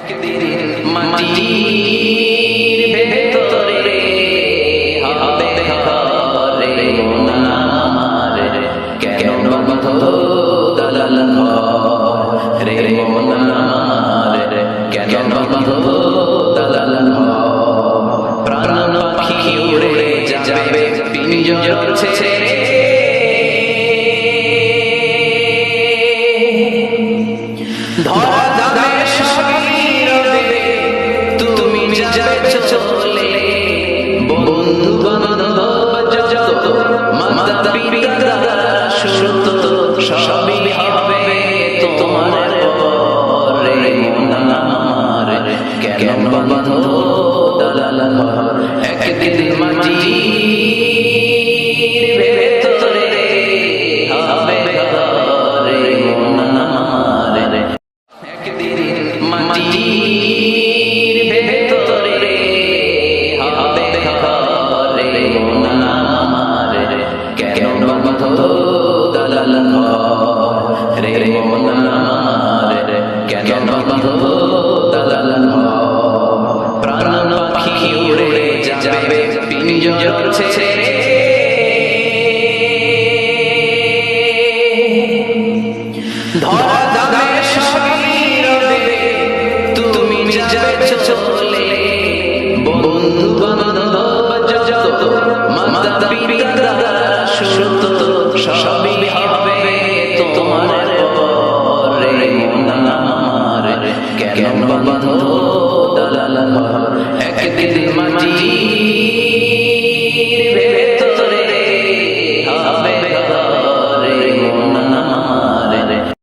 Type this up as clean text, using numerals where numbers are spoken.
একদিন মাটির ভেতরে হবে ঘরে মন আমার, কেন বন্ধ দালাল ঘর রে মন আমার, কেন বন্ধ দালাল ঘর। প্রাণ পাখি উড়ে যাবে পিঞ্জর ছেড়ে, ধরা ধামে সবই রবে তুমি যাবে চলে। বন্ধু বান্ধব যত মাতা পিতা সুত সবই হবে তোমার পরে মন আমার, কেন বন্ধ দালাল ঘর। একদিন মাটির ভেতরে হবে ঘরে মন আমার, একদিন মাটির ভেতরে হবে ঘরে মন আমার, কেন বন্ধ দালাল ঘর রে মন আমার, কেন বন্ধ দালাল ঘর। প্রাণ পাখি উড়ে যাবে পিঞ্জর ছেড়ে, ধরা ধামে সবই রবে তুমি যাবে চলে। বন্ধু বান্ধব যত মাতা পিতা সুত সবই হবে তোমার পরে মন আমার, কেন বন্ধ